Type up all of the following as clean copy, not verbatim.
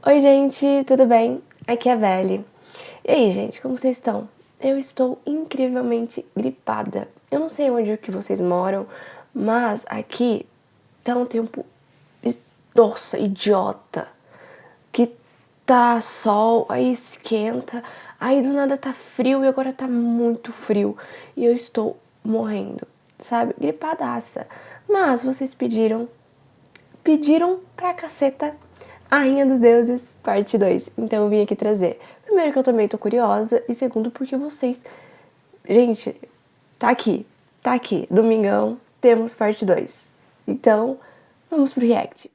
Oi gente, tudo bem? Aqui é a Belle. E aí gente, como vocês estão? Eu estou incrivelmente gripada. Eu não sei onde é que vocês moram, mas aqui tá um tempo, nossa, idiota. Que tá sol, aí esquenta, aí do nada tá frio e agora tá muito frio. E eu estou morrendo, sabe? Gripadaça. Mas vocês pediram pra caceta a Rainha dos Deuses, parte 2. Então eu vim aqui trazer. Primeiro que eu também tô curiosa, e segundo porque vocês... Gente, tá aqui. Domingão, temos parte 2. Então, vamos pro react.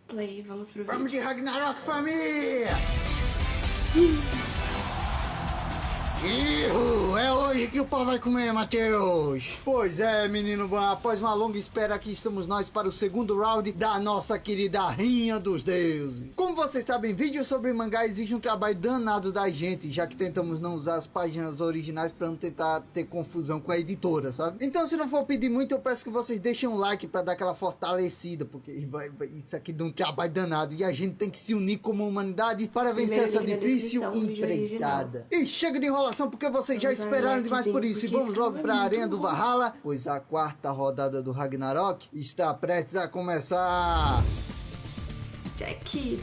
Play, vamos pro vídeo. Vamos de Ragnarok, família! Ihu, é hoje que o pau vai comer, Matheus! Pois é, menino bom, após uma longa espera, aqui estamos nós para o segundo round da nossa querida Rainha dos Deuses. Como vocês sabem, vídeos sobre mangá exige um trabalho danado da gente, já que tentamos não usar as páginas originais para não tentar ter confusão com a editora, sabe? Então, se não for pedir muito, eu peço que vocês deixem um like para dar aquela fortalecida, porque isso aqui dá um trabalho danado e a gente tem que se unir como humanidade para vencer essa difícil empreitada. E chega de enrolação, porque vocês já esperaram demais por isso. E vamos logo para a Arena do Valhalla, pois a quarta rodada do Ragnarok está prestes a começar. Jack.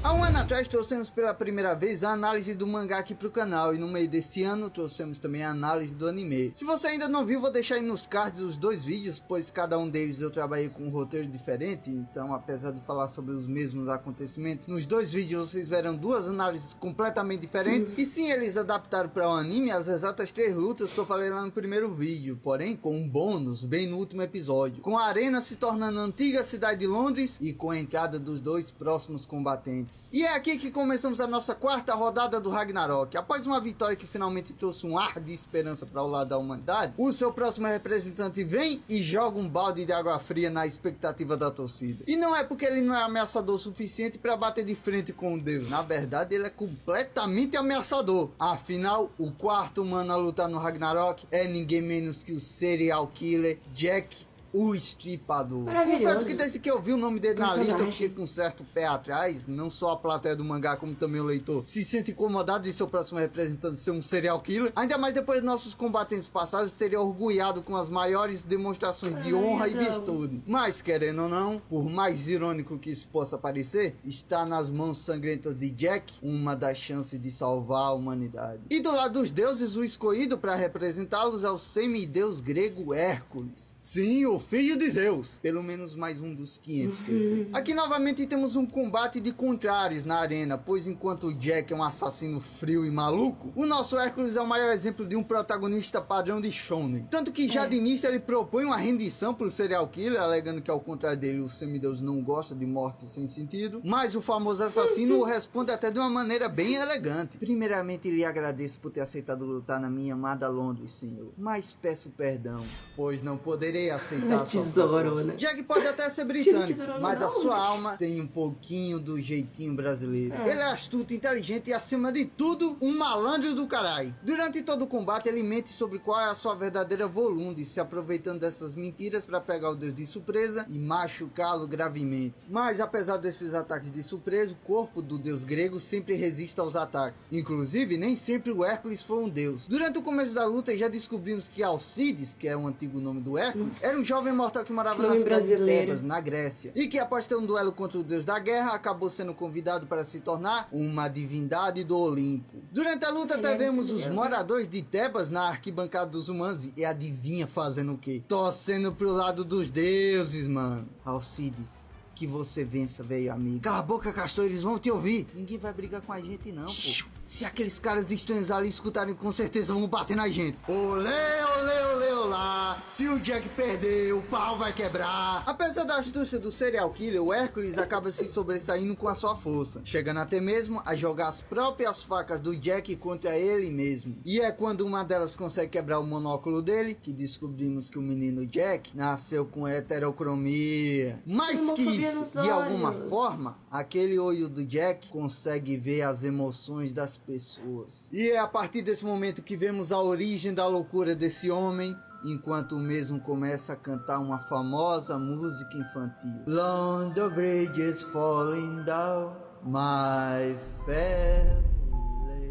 Há um ano atrás trouxemos pela primeira vez a análise do mangá aqui pro canal, e no meio desse ano trouxemos também a análise do anime. Se você ainda não viu, vou deixar aí nos cards os dois vídeos, pois cada um deles eu trabalhei com um roteiro diferente, então apesar de falar sobre os mesmos acontecimentos, nos dois vídeos vocês verão duas análises completamente diferentes. E sim, eles adaptaram para o anime as exatas 3 lutas que eu falei lá no primeiro vídeo, porém com um bônus bem no último episódio, com a arena se tornando a antiga cidade de Londres e com a entrada dos dois próximos combatentes. E é aqui que começamos a nossa quarta rodada do Ragnarok. Após uma vitória que finalmente trouxe um ar de esperança para o lado da humanidade, o seu próximo representante vem e joga um balde de água fria na expectativa da torcida. E não é porque ele não é ameaçador o suficiente para bater de frente com o Deus. Na verdade, ele é completamente ameaçador. Afinal, o quarto humano a lutar no Ragnarok é ninguém menos que o serial killer Jack o Estripador. Confesso que desde que eu vi o nome dele na lista, eu fiquei com um certo pé atrás. Não só a plateia do mangá, como também o leitor se sente incomodado de seu próximo representante ser um serial killer. Ainda mais depois de nossos combatentes passados terem orgulhado com as maiores demonstrações de honra e virtude. Mas, querendo ou não, por mais irônico que isso possa parecer, está nas mãos sangrentas de Jack uma das chances de salvar a humanidade. E do lado dos deuses, o escolhido para representá-los é o semideus grego Hércules. Sim, o filho de Zeus, pelo menos mais um dos 500 que ele tem. Aqui novamente temos um combate de contrários na arena, pois enquanto o Jack é um assassino frio e maluco, o nosso Hércules é o maior exemplo de um protagonista padrão de shonen. Tanto que já de início ele propõe uma rendição pro serial killer, alegando que ao contrário dele o semideus não gosta de morte sem sentido, mas o famoso assassino responde até de uma maneira bem elegante. Primeiramente lhe agradeço por ter aceitado lutar na minha amada Londres, senhor, mas peço perdão, pois não poderei aceitar Tesourona. Jack pode até ser britânico, mas a sua alma tem um pouquinho do jeitinho brasileiro. Ele é astuto, inteligente e, acima de tudo, um malandro do caralho. Durante todo o combate, ele mente sobre qual é a sua verdadeira Volunde, se aproveitando dessas mentiras para pegar o deus de surpresa e machucá-lo gravemente. Mas, apesar desses ataques de surpresa, o corpo do deus grego sempre resiste aos ataques. Inclusive, nem sempre o Hércules foi um deus. Durante o começo da luta, já descobrimos que Alcides, que é o antigo nome do Hércules, era um jovem mortal que morava na cidade de Tebas, na Grécia, e que após ter um duelo contra o deus da guerra, acabou sendo convidado para se tornar uma divindade do Olimpo. Durante a luta, até vemos os moradores de Tebas na arquibancada dos humanos, e adivinha fazendo o quê? Torcendo pro lado dos deuses, mano. Alcides, que você vença, velho amigo. Cala a boca, Castor, eles vão te ouvir. Ninguém vai brigar com a gente não, pô. Se aqueles caras estranhos ali escutarem, com certeza vão bater na gente. Olê, olê, olê, olá. Se o Jack perder, o pau vai quebrar. Apesar da astúcia do serial killer, o Hércules acaba se sobressaindo com a sua força, chegando até mesmo a jogar as próprias facas do Jack contra ele mesmo. E é quando uma delas consegue quebrar o monóculo dele, que descobrimos que o menino Jack nasceu com heterocromia. Mais que isso, de alguma forma, aquele olho do Jack consegue ver as emoções das pessoas. E é a partir desse momento que vemos a origem da loucura desse homem, enquanto o mesmo começa a cantar uma famosa música infantil. Long the bridge is falling down, my fair lady.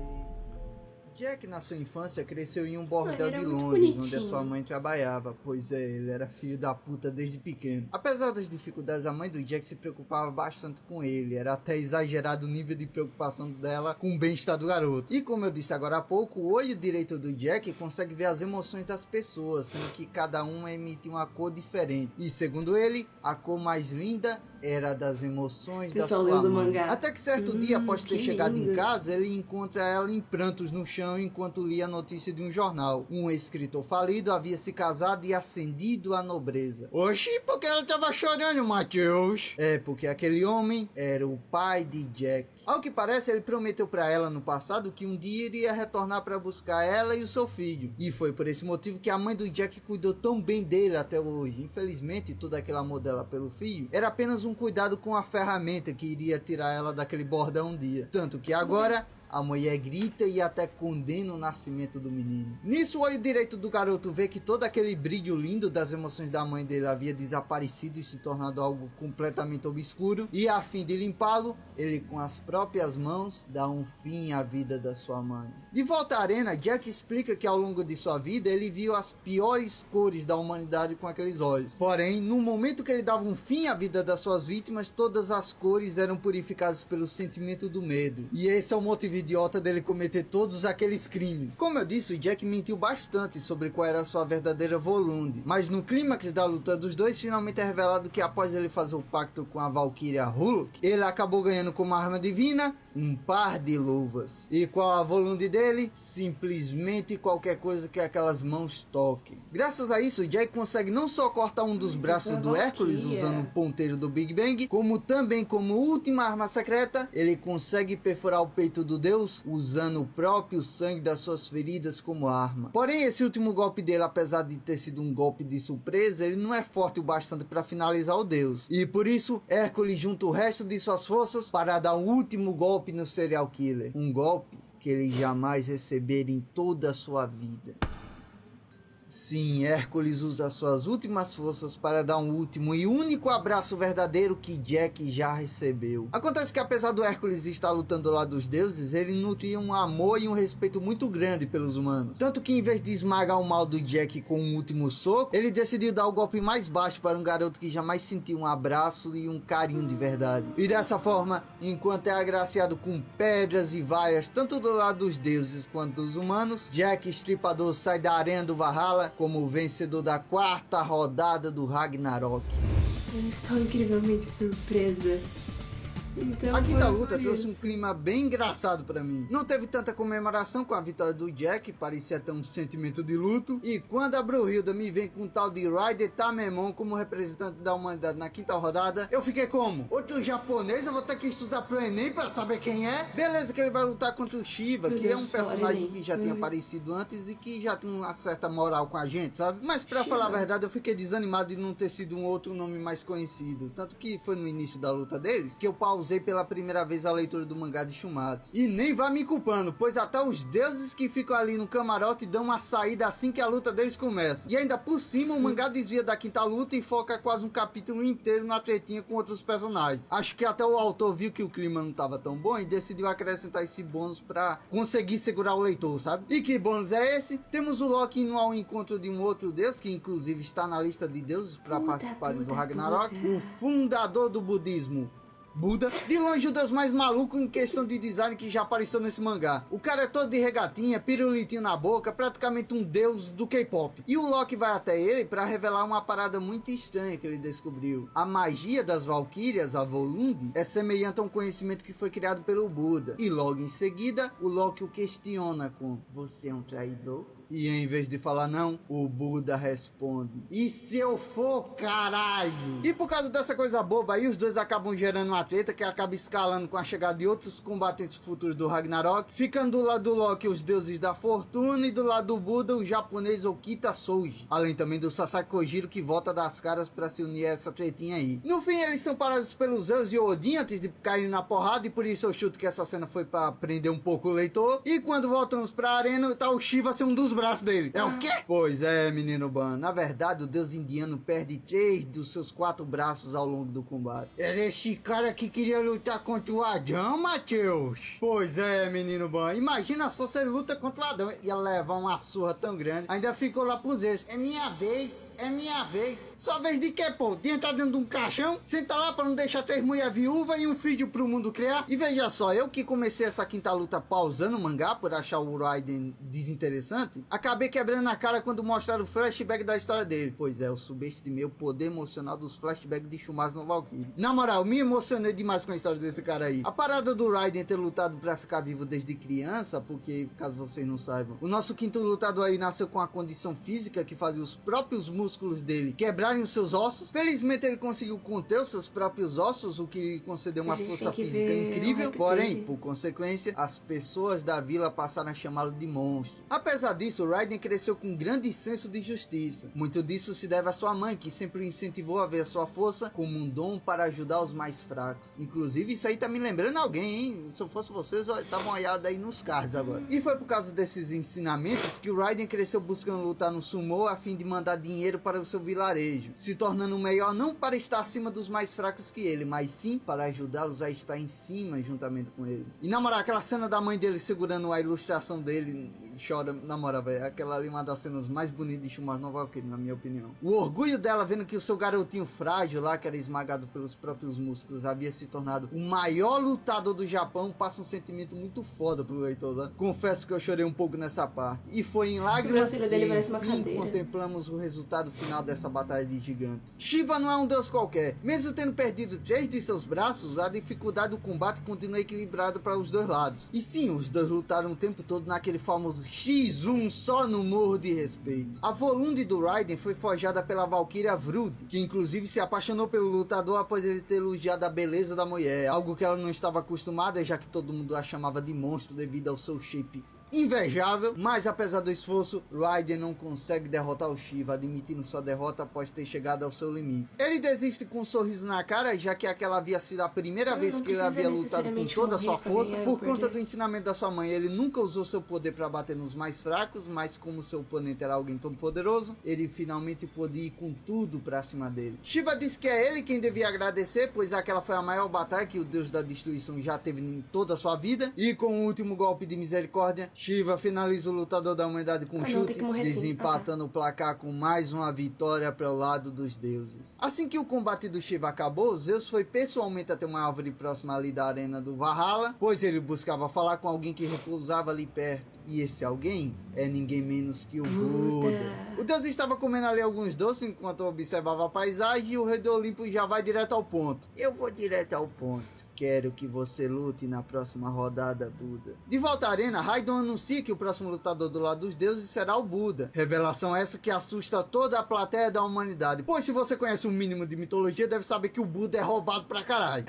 Jack, na sua infância, cresceu em um bordel de Londres, onde a sua mãe trabalhava. Pois é, ele era filho da puta desde pequeno. Apesar das dificuldades, a mãe do Jack se preocupava bastante com ele. Era até exagerado o nível de preocupação dela com o bem-estar do garoto. E como eu disse agora há pouco, o olho direito do Jack consegue ver as emoções das pessoas, sendo que cada uma emite uma cor diferente. E segundo ele, a cor mais linda era das emoções da sua mãe. Até que certo dia, após ter chegado em casa, ele encontra ela em prantos no chão enquanto lia a notícia de um jornal. Um escritor falido havia se casado e ascendido à nobreza. Oxi, porque ela tava chorando, Matheus? É, porque aquele homem era o pai de Jack. Ao que parece, ele prometeu para ela no passado que um dia iria retornar para buscar ela e o seu filho. E foi por esse motivo que a mãe do Jack cuidou tão bem dele até hoje. Infelizmente, todo aquele amor dela pelo filho era apenas um cuidado com a ferramenta que iria tirar ela daquele bordão um dia. Tanto que agora a mulher grita e até condena o nascimento do menino. Nisso, o olho direito do garoto vê que todo aquele brilho lindo das emoções da mãe dele havia desaparecido e se tornado algo completamente obscuro. E a fim de limpá-lo, ele com as próprias mãos dá um fim à vida da sua mãe. De volta à arena, Jack explica que ao longo de sua vida ele viu as piores cores da humanidade com aqueles olhos. Porém, no momento que ele dava um fim à vida das suas vítimas, todas as cores eram purificadas pelo sentimento do medo. E esse é o motivo idiota dele cometer todos aqueles crimes. Como eu disse, o Jack mentiu bastante sobre qual era a sua verdadeira Volund, mas no clímax da luta dos dois, finalmente é revelado que após ele fazer o pacto com a Valkyria Hulk, ele acabou ganhando como arma divina um par de luvas. E qual a Volund dele? Simplesmente qualquer coisa que aquelas mãos toquem. Graças a isso, o Jack consegue não só cortar um dos braços do Hércules usando o ponteiro do Big Bang, como também, como última arma secreta, ele consegue perfurar o peito do Deus usando o próprio sangue das suas feridas como arma. Porém, esse último golpe dele, apesar de ter sido um golpe de surpresa, ele não é forte o bastante para finalizar o Deus. E por isso, Hércules junta o resto de suas forças para dar um último golpe no serial killer. Um golpe que ele jamais receber em toda a sua vida. Sim, Hércules usa suas últimas forças para dar um último e único abraço verdadeiro que Jack já recebeu. Acontece que apesar do Hércules estar lutando lá dos deuses, ele nutria um amor e um respeito muito grande pelos humanos. Tanto que em vez de esmagar o mal do Jack com um último soco, ele decidiu dar o golpe mais baixo para um garoto que jamais sentiu um abraço e um carinho de verdade. E dessa forma, enquanto é agraciado com pedras e vaias, tanto do lado dos deuses quanto dos humanos, Jack Estripador sai da arena do Valhalla como o vencedor da 4ª rodada do Ragnarok. Eu estou incrivelmente surpresa. Então, a quinta luta trouxe um clima bem engraçado pra mim. Não teve tanta comemoração com a vitória do Jack, parecia até um sentimento de luto. E quando a Brunhilda me vem com um tal de Ryder Tamemon como representante da humanidade na 5ª rodada, eu fiquei como? Outro japonês, eu vou ter que estudar pro Enem pra saber quem é? Beleza que ele vai lutar contra o Shiva, que é um personagem que já tinha aparecido antes e que já tinha uma certa moral com a gente, sabe? Mas pra falar a verdade, eu fiquei desanimado de não ter sido um outro nome mais conhecido. Tanto que foi no início da luta deles que eu pausei pela primeira vez a leitura do mangá de Shumatsu. E nem vá me culpando, pois até os deuses que ficam ali no camarote dão uma saída assim que a luta deles começa. E ainda por cima, o mangá desvia da 5ª luta e foca quase um capítulo inteiro na tretinha com outros personagens. Acho que até o autor viu que o clima não estava tão bom e decidiu acrescentar esse bônus pra conseguir segurar o leitor, sabe? E que bônus é esse? Temos o Loki indo ao encontro de um outro deus, que inclusive está na lista de deuses para participarem do Ragnarok, o fundador do budismo, Buda. De longe o deus mais maluco em questão de design que já apareceu nesse mangá. O cara é todo de regatinha, pirulitinho na boca, praticamente um deus do K-pop. E o Loki vai até ele para revelar uma parada muito estranha que ele descobriu. A magia das Valkyrias, a Volund, é semelhante a um conhecimento que foi criado pelo Buda. E logo em seguida, o Loki o questiona com: "Você é um traidor?" E em vez de falar não, o Buda responde: "E se eu for, caralho?" E por causa dessa coisa boba aí, os dois acabam gerando uma treta que acaba escalando com a chegada de outros combatentes futuros do Ragnarok, ficando do lado do Loki os deuses da fortuna e do lado do Buda o japonês Okita Souji, além também do Sasaki Kojiro que volta das caras pra se unir a essa tretinha aí. No fim eles são parados pelos Zeus e Odin antes de caírem na porrada, e por isso eu chuto que essa cena foi pra prender um pouco o leitor. E quando voltamos pra arena, tá o Shiva ser um dos braços dele. É o quê? Pois é, menino Ban. Na verdade, o deus indiano perde 3 dos seus 4 braços ao longo do combate. Era esse cara que queria lutar contra o Adão, Matheus? Pois é, menino Ban. Imagina só se ele luta contra o Adão. Ia levar uma surra tão grande. Ainda ficou lá pros erros. É minha vez. É minha vez. Só vez de quê, pô? De entrar dentro de um caixão, senta lá pra não deixar 3 mulheres viúvas e um filho pro mundo criar. E veja só, eu que comecei essa quinta luta pausando o mangá por achar o Raiden desinteressante, acabei quebrando a cara quando mostraram o flashback da história dele. Pois é, eu subestimei o poder emocional dos flashbacks de Shumasa no Valkyrie. Na moral, me emocionei demais com a história desse cara aí. A parada do Raiden ter lutado pra ficar vivo desde criança, porque, caso vocês não saibam, o nosso quinto lutador aí nasceu com a condição física que fazia os próprios músculos dele quebrarem os seus ossos. Felizmente ele conseguiu conter os seus próprios ossos, o que lhe concedeu uma força física incrível. Porém, por consequência, as pessoas da vila passaram a chamá-lo de monstro. Apesar disso, Raiden cresceu com um grande senso de justiça. Muito disso se deve à sua mãe, que sempre o incentivou a ver a sua força como um dom para ajudar os mais fracos. Inclusive, isso aí tá me lembrando alguém, hein? Se eu fosse vocês, eu tava uma olhada aí nos cards agora. E foi por causa desses ensinamentos que o Raiden cresceu buscando lutar no sumo a fim de mandar dinheiro para o seu vilarejo, se tornando o melhor não para estar acima dos mais fracos que ele, mas sim para ajudá-los a estar em cima juntamente com ele. E na moral, aquela cena da mãe dele segurando a ilustração dele, chora, na moral, velho, aquela ali é uma das cenas mais bonitas de Shumasa no Valkyrie, na minha opinião. O orgulho dela vendo que o seu garotinho frágil lá, que era esmagado pelos próprios músculos, havia se tornado o maior lutador do Japão, passa um sentimento muito foda pro leitor, né? Confesso que eu chorei um pouco nessa parte. E foi em lágrimas que, enfim, contemplamos o resultado final dessa batalha de gigantes. Shiva não é um deus qualquer. Mesmo tendo perdido 3 de seus braços, a dificuldade do combate continua equilibrado para os dois lados. E sim, os dois lutaram o tempo todo naquele famoso X1 só no morro de respeito. A Volunde do Raiden foi forjada pela Valkyria Vrud, que inclusive se apaixonou pelo lutador após ele ter elogiado a beleza da mulher, algo que ela não estava acostumada, já que todo mundo a chamava de monstro devido ao seu shape invejável. Mas apesar do esforço, Raiden não consegue derrotar o Shiva, admitindo sua derrota após ter chegado ao seu limite. Ele desiste com um sorriso na cara, já que aquela havia sido a primeira vez que ele havia lutado com toda a sua força. Por conta do ensinamento da sua mãe, ele nunca usou seu poder para bater nos mais fracos, mas como seu oponente era alguém tão poderoso, ele finalmente pôde ir com tudo pra cima dele. Shiva disse que é ele quem devia agradecer, pois aquela foi a maior batalha que o deus da destruição já teve em toda a sua vida. E com o último golpe de misericórdia, Shiva finaliza o lutador da humanidade com um chute, desempatando o placar com mais uma vitória para o lado dos deuses. Assim que o combate do Shiva acabou, Zeus foi pessoalmente até uma árvore próxima ali da arena do Valhalla, pois ele buscava falar com alguém que repousava ali perto. E esse alguém é ninguém menos que o Buda. O deus estava comendo ali alguns doces enquanto observava a paisagem, e o rei do Olimpo já vai direto ao ponto. Eu vou direto ao ponto. Quero que você lute na próxima rodada, Buda. De volta à arena, Raiden anuncia que o próximo lutador do lado dos deuses será o Buda. Revelação essa que assusta toda a plateia da humanidade. Pois se você conhece um mínimo de mitologia, deve saber que o Buda é roubado pra caralho.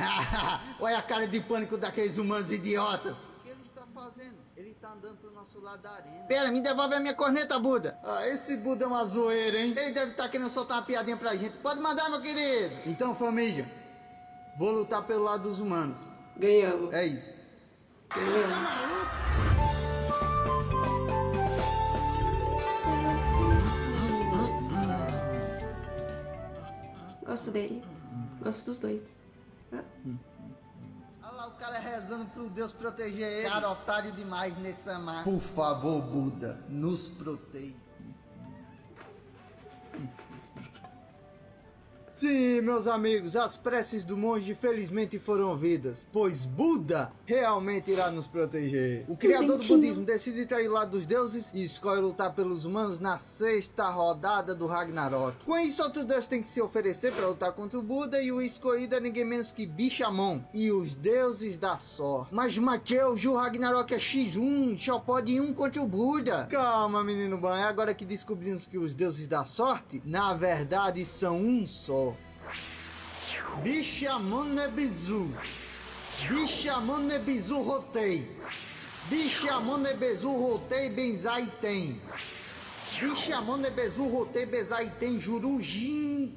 Olha a cara de pânico daqueles humanos idiotas. O que ele está fazendo? Ele tá andando pro nosso lado da arena. Pera, me devolve a minha corneta, Buda. Ah, esse Buda é uma zoeira, hein? Ele deve estar querendo soltar uma piadinha pra gente. Pode mandar, meu querido. Então, família, vou lutar pelo lado dos humanos. Ganhamos. É isso. Ganhamos. Gosto dele. Gosto dos dois. Olha lá o cara rezando pro Deus proteger ele. Cara, otário demais nesse mar. Por favor, Buda, nos proteja. Sim, meus amigos, as preces do monge felizmente foram ouvidas, pois Buda realmente irá nos proteger. O criador do budismo decide trair o lado dos deuses e escolhe lutar pelos humanos na 6ª rodada do Ragnarok. Com isso, outro deus tem que se oferecer para lutar contra o Buda, e o escolhido é ninguém menos que Bishamon e os deuses da sorte. Mas Mateus, o Ragnarok é X1, só pode ir um contra o Buda. Calma, menino bom, é agora que descobrimos que os deuses da sorte, na verdade, são um só. Bishamonebizu, Bishamonebizu Rotei, Bishamonebizu Rotei Benzai Tem, Bishamonebizu Rotei Benzai Tem, Jurujinko,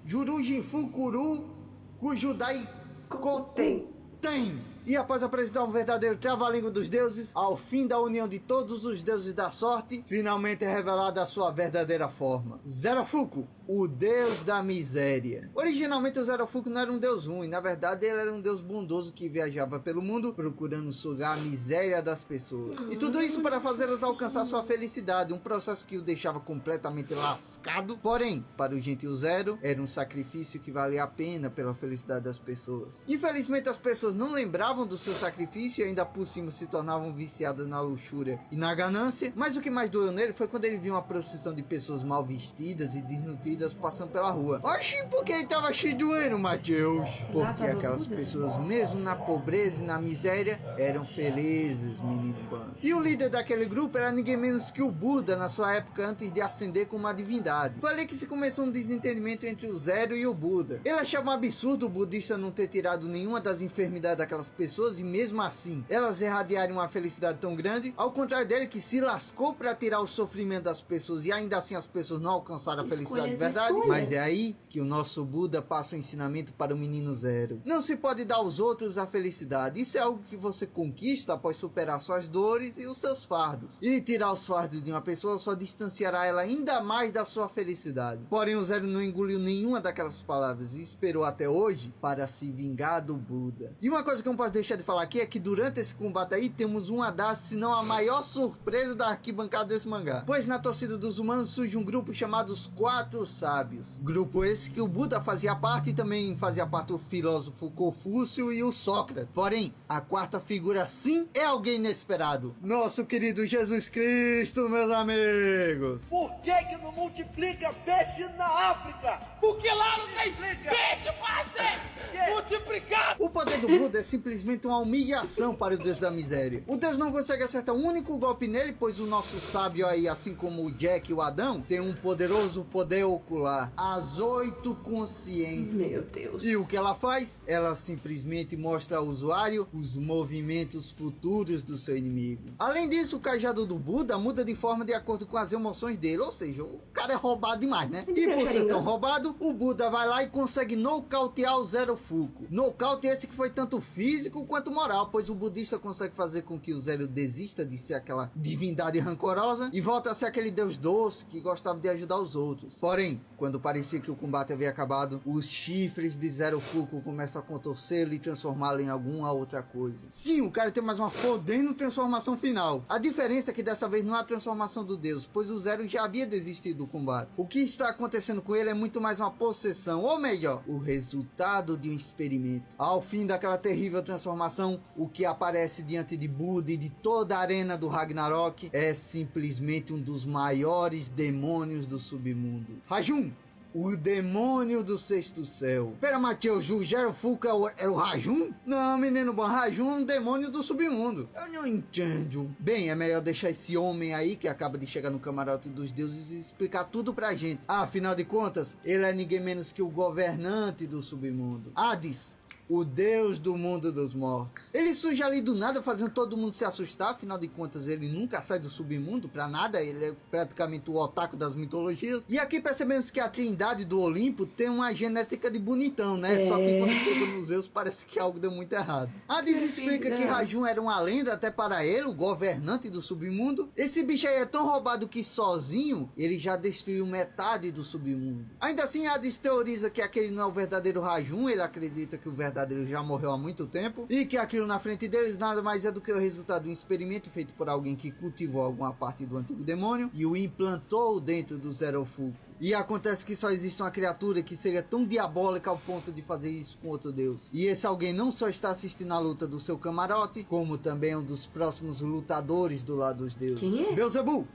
Jurujinfukuru, Kujudai Koten. Tem. E após apresentar um verdadeiro trava-língua dos deuses, ao fim da união de todos os deuses da sorte, finalmente é revelada a sua verdadeira forma. Zerofuku, o deus da miséria. Originalmente o Zerofuku não era um deus ruim, na verdade ele era um deus bondoso que viajava pelo mundo procurando sugar a miséria das pessoas. E tudo isso para fazê-las alcançar sua felicidade, um processo que o deixava completamente lascado. Porém, para o gentil Zero, era um sacrifício que valia a pena pela felicidade das pessoas. Infelizmente as pessoas não lembravam do seu sacrifício e ainda por cima se tornavam viciadas na luxúria e na ganância. Mas o que mais doeu nele foi quando ele viu uma procissão de pessoas mal vestidas e desnutridas passando pela rua. Oxi, por que ele tava cheio doendo, Mateus? Porque aquelas pessoas, mesmo na pobreza e na miséria, eram felizes, menino bom. E o líder daquele grupo era ninguém menos que o Buda na sua época antes de ascender como uma divindade. Foi ali que se começou um desentendimento entre o Zero e o Buda. Ele achava um absurdo o budista não ter tirado nenhuma das enfermidades daquelas pessoas e mesmo assim elas irradiarem uma felicidade tão grande, ao contrário dele que se lascou para tirar o sofrimento das pessoas e ainda assim as pessoas não alcançaram a felicidade de verdade. Mas é aí que o nosso Buda passa o ensinamento para o menino Zero. Não se pode dar aos outros a felicidade. Isso é algo que você conquista após superar suas dores e os seus fardos. E tirar os fardos de uma pessoa só distanciará ela ainda mais da sua felicidade. Porém o Zero não engoliu nenhuma daquelas palavras e esperou até hoje para se vingar do Buda. E uma coisa que eu não posso deixar de falar aqui é que durante esse combate aí temos uma das, se não a maior surpresa da arquibancada desse mangá. Pois na torcida dos humanos surge um grupo chamado os Quatro Sábios. Grupo esse que o Buda fazia parte e também fazia parte o filósofo Confúcio e o Sócrates. Porém, a quarta figura sim é alguém inesperado. Nosso querido Jesus Cristo, meus amigos. Por que não multiplica peixe na África? Porque lá não tem peixe para ser multiplicado. O poder do Buda é simplesmente uma humilhação para o Deus da miséria. O Deus não consegue acertar um único golpe nele, pois o nosso sábio aí, assim como o Jack e o Adão, tem um poderoso poder ocular. As 8 consciências. Meu Deus. E o que ela faz? Ela simplesmente mostra ao usuário os movimentos futuros do seu inimigo. Além disso, o cajado do Buda muda de forma de acordo com as emoções dele, ou seja, o cara é roubado demais, né? E por ser tão roubado, o Buda vai lá e consegue nocautear o Zerofuku. Nocaute esse que foi tanto físico quanto moral, pois o budista consegue fazer com que o Zero desista de ser aquela divindade rancorosa e volta a ser aquele deus doce que gostava de ajudar os outros. Porém, quando parecia que o combate havia acabado, os chifres de Zerofuku começam a contorcê-lo e transformá-lo em alguma outra coisa. Sim, o cara tem mais uma fodendo transformação final. A diferença é que dessa vez não é a transformação do deus, pois o Zero já havia desistido do combate. O que está acontecendo com ele é muito mais uma possessão, ou melhor, o resultado de um experimento. Ao fim daquela terrível transformação, o que aparece diante de Buda e de toda a arena do Ragnarok é simplesmente um dos maiores demônios do submundo. Rajun, o demônio do sexto céu. Pera, Mateus, o Zerofuku é o Rajun? Não, menino bom, Rajun é um demônio do submundo. Eu não entendo. Bem, é melhor deixar esse homem aí, que acaba de chegar no camarote dos deuses, e explicar tudo pra gente. Afinal de contas, ele é ninguém menos que o governante do submundo. Hades, o deus do mundo dos mortos. Ele surge ali do nada, fazendo todo mundo se assustar. Afinal de contas, ele nunca sai do submundo pra nada. Ele é praticamente o otaku das mitologias. E aqui percebemos que a trindade do Olimpo tem uma genética de bonitão, né? Só que quando chega nos Zeus, parece que algo deu muito errado. Hades explica que Rajun era uma lenda até para ele, o governante do submundo. Esse bicho aí é tão roubado que sozinho ele já destruiu metade do submundo. Ainda assim, Hades teoriza que aquele não é o verdadeiro Rajun. Ele acredita que o verdadeiro já morreu há muito tempo e que aquilo na frente deles nada mais é do que o resultado de um experimento feito por alguém que cultivou alguma parte do antigo demônio e o implantou dentro do Zerofuku. E acontece que só existe uma criatura que seria tão diabólica ao ponto de fazer isso com outro deus. E esse alguém não só está assistindo a luta do seu camarote, como também é um dos próximos lutadores do lado dos deuses. Quem é? Beelzebub,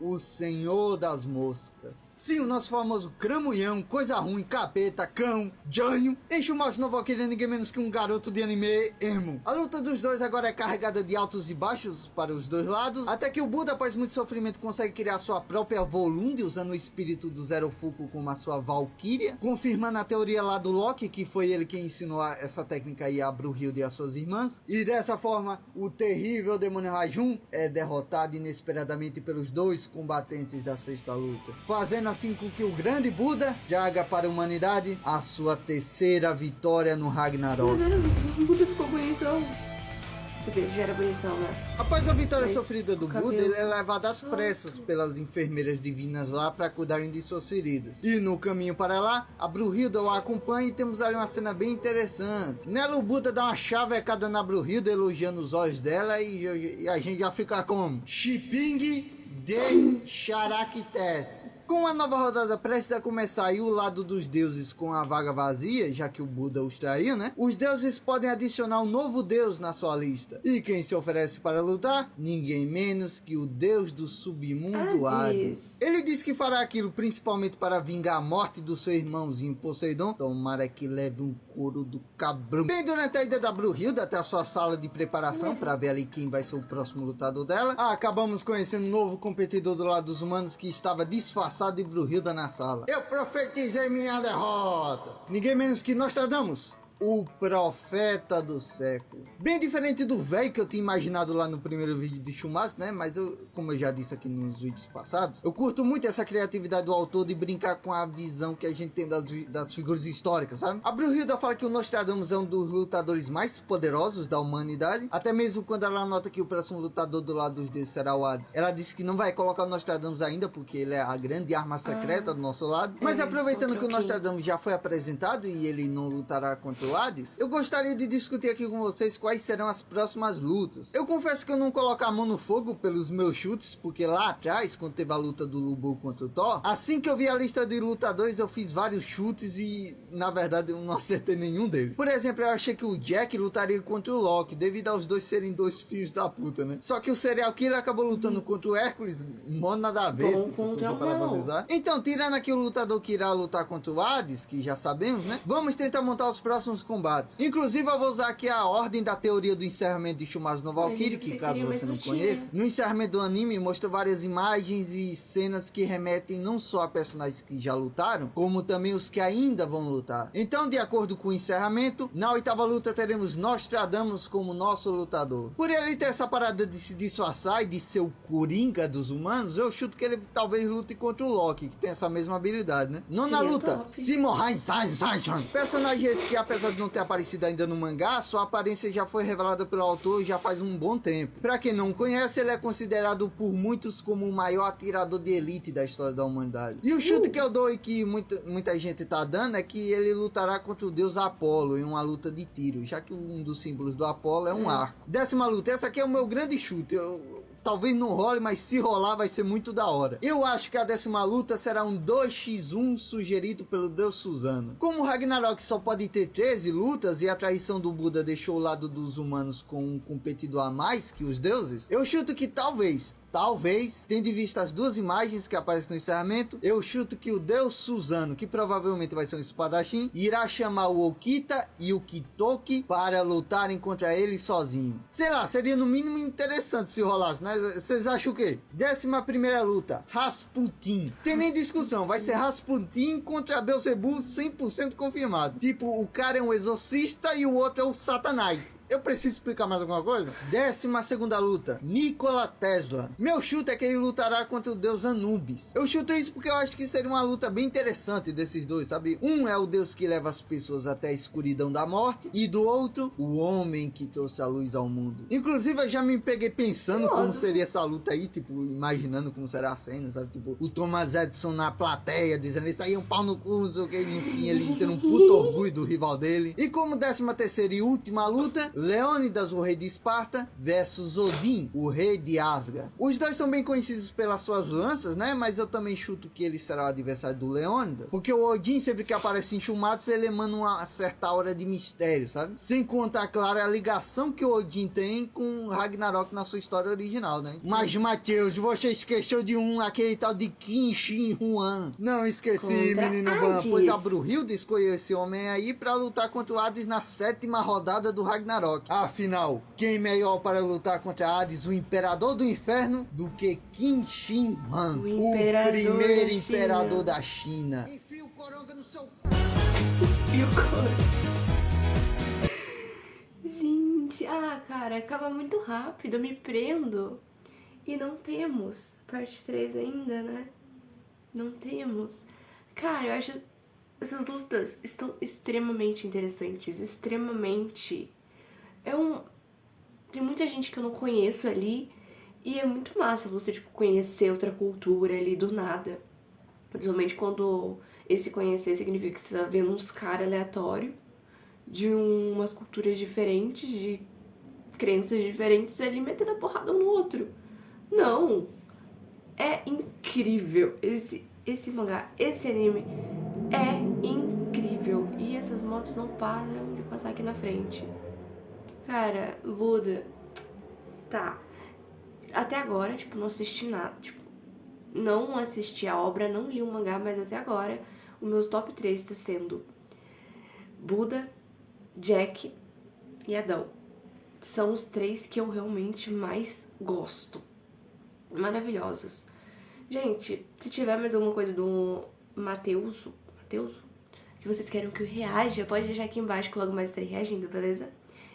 o senhor das moscas. Sim, o nosso famoso cramunhão, coisa ruim, capeta, cão, janho, enche o mais novo aquele ninguém menos que um garoto de anime emo. A luta dos dois agora é carregada de altos e baixos para os dois lados, até que o Buda, após muito sofrimento, consegue criar sua própria Volunde, usando o espírito do Zerofuku como a sua Valkyria, confirmando a teoria lá do Loki, que foi ele quem ensinou essa técnica aí a Brunhilde e as suas irmãs. E dessa forma, o terrível demônio Rajun é derrotado inesperadamente pelos dois combatentes da sexta luta, fazendo assim com que o grande Buda traga para a humanidade a sua terceira vitória no Ragnarok. Meu Deus, o Buda ficou bonitão. Quer dizer, ele já era bonitão, né? Após a vitória Mas sofrida do o Buda, cabelo- ele é levado às pressas pelas enfermeiras divinas lá para cuidarem de suas feridas. E no caminho para lá, a Brunhilda o acompanha e temos ali uma cena bem interessante. Nela o Buda dá uma chavecada na Brunhilda, elogiando os olhos dela e a gente já fica como Shiping de Charaktes. Com a nova rodada prestes a começar e o lado dos deuses com a vaga vazia, já que o Buda os traiu, né? Os deuses podem adicionar um novo deus na sua lista. E quem se oferece para lutar? Ninguém menos que o deus do submundo Hades. Ele diz que fará aquilo principalmente para vingar a morte do seu irmãozinho Poseidon. Tomara que leve um couro do cabrão. Bem, durante a ida da Brunhilda até a sua sala de preparação para ver ali quem vai ser o próximo lutador dela, acabamos conhecendo um novo competidor do lado dos humanos que estava disfarçado de Brunhilda na sala. Eu profetizei minha derrota. Ninguém menos que Nostradamus, o profeta do século. Bem diferente do velho que eu tinha imaginado lá no primeiro vídeo de Shumatsu, né? Mas como eu já disse aqui nos vídeos passados, eu curto muito essa criatividade do autor de brincar com a visão que a gente tem das figuras históricas, sabe? A Brunhilda fala que o Nostradamus é um dos lutadores mais poderosos da humanidade, até mesmo quando ela nota que o próximo lutador do lado dos deuses será o Hades. Ela disse que não vai colocar o Nostradamus ainda, porque ele é a grande arma secreta do nosso lado. Mas aproveitando que o Nostradamus já foi apresentado e ele não lutará contra o Hades, eu gostaria de discutir aqui com vocês quais serão as próximas lutas. Eu confesso que eu não coloco a mão no fogo pelos meus chutes, porque lá atrás, quando teve a luta do Lubu contra o Thor, assim que eu vi a lista de lutadores, eu fiz vários chutes e, na verdade, eu não acertei nenhum deles. Por exemplo, eu achei que o Jack lutaria contra o Loki, devido aos dois serem dois filhos da puta, né? Só que o Serial Killer acabou lutando contra o Hércules, mó nada a ver, tipo, se você parar pra analisar. Então, tirando aqui o lutador que irá lutar contra o Hades, que já sabemos, né? Vamos tentar montar os próximos combates. Inclusive, eu vou usar aqui a ordem da teoria do encerramento de Shumatsu no Valkyrie, que caso você não conheça, no encerramento do anime mostrou várias imagens e cenas que remetem não só a personagens que já lutaram, como também os que ainda vão lutar. Então, de acordo com o encerramento, na oitava luta teremos Nostradamus como nosso lutador. Por ele ter essa parada de se disfarçar e de ser o Coringa dos humanos, eu chuto que ele talvez lute contra o Loki, que tem essa mesma habilidade, né? Nona luta, Simon Hainsai. Personagem esse que, apesar de não ter aparecido ainda no mangá, sua aparência já foi revelada pelo autor já faz um bom tempo. Pra quem não conhece, ele é considerado por muitos como o maior atirador de elite da história da humanidade. E o chute que eu dou e que muita gente tá dando é que ele lutará contra o deus Apolo em uma luta de tiro, já que um dos símbolos do Apolo é um arco. Décima luta, essa aqui é o meu grande chute. Talvez não role, mas se rolar vai ser muito da hora. Eu acho que a décima luta será um 2x1 sugerido pelo deus Suzano. Como o Ragnarok só pode ter 13 lutas e a traição do Buda deixou o lado dos humanos com um competidor a mais que os deuses, eu chuto que talvez, tendo em vista as duas imagens que aparecem no encerramento, eu chuto que o deus Suzano, que provavelmente vai ser um espadachim, irá chamar o Okita e o Kitoki para lutarem contra ele sozinho. Sei lá, seria no mínimo interessante se rolasse, né? Vocês acham o quê? 11ª luta, Rasputin. Tem nem discussão, vai ser Rasputin contra Beelzebub 100% confirmado. Tipo, o cara é um exorcista e o outro é o Satanás. Eu preciso explicar mais alguma coisa? 12ª luta, Nikola Tesla. Meu chute é que ele lutará contra o deus Anubis. Eu chuto isso porque eu acho que seria uma luta bem interessante desses dois, sabe? Um é o deus que leva as pessoas até a escuridão da morte, e do outro, o homem que trouxe a luz ao mundo. Inclusive, eu já me peguei pensando como seria essa luta aí, tipo, imaginando como será a cena, sabe? Tipo, o Thomas Edison na plateia, dizendo isso aí é um pau no cu, não sei o que, no fim ele tendo um puto orgulho do rival dele. E como 13ª e última luta, Leônidas, o rei de Esparta, versus Odin, o rei de Asgard. Os dois são bem conhecidos pelas suas lanças, né? Mas eu também chuto que ele será o adversário do Leônidas, porque o Odin, sempre que aparece em Shumatsu, ele emana uma certa aura de mistério, sabe? Sem contar, claro, a ligação que o Odin tem com Ragnarok na sua história original, né? Mas, Matheus, você esqueceu de aquele tal de Kim Shin Huan. Não esqueci, Contra menino Ban, Hades. pois a Brunhilda escolheu esse homem aí pra lutar contra o Hades na 7ª rodada do Ragnarok. Afinal, quem melhor para lutar contra Hades, o Imperador do Inferno, do que Kim Shin Huan, o primeiro imperador da China. Enfia o coronga no seu... Gente, cara, acaba muito rápido, eu me prendo. E não temos parte 3 ainda, né? Não temos. Cara, eu acho essas lutas estão extremamente interessantes, extremamente... tem muita gente que eu não conheço ali. E é muito massa você, tipo, conhecer outra cultura ali do nada. Principalmente quando esse conhecer significa que você tá vendo uns caras aleatórios de umas culturas diferentes, de crenças diferentes ali metendo a porrada um no outro. Não! É incrível. Esse mangá, esse anime é incrível. E essas motos não param de passar aqui na frente. Cara, Buda, tá. Até agora, tipo, não assisti nada. Tipo, não assisti a obra, não li o mangá, mas até agora o meus top 3 tá sendo Buda, Jack e Adão. São os 3 que eu realmente mais gosto. Maravilhosos. Gente, se tiver mais alguma coisa do Matheus, que vocês querem que eu reaja, pode deixar aqui embaixo que logo mais estarei reagindo, beleza?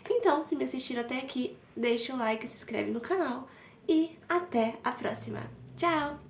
Então, se me assistiram até aqui, deixa o like, se inscreve no canal e até a próxima. Tchau!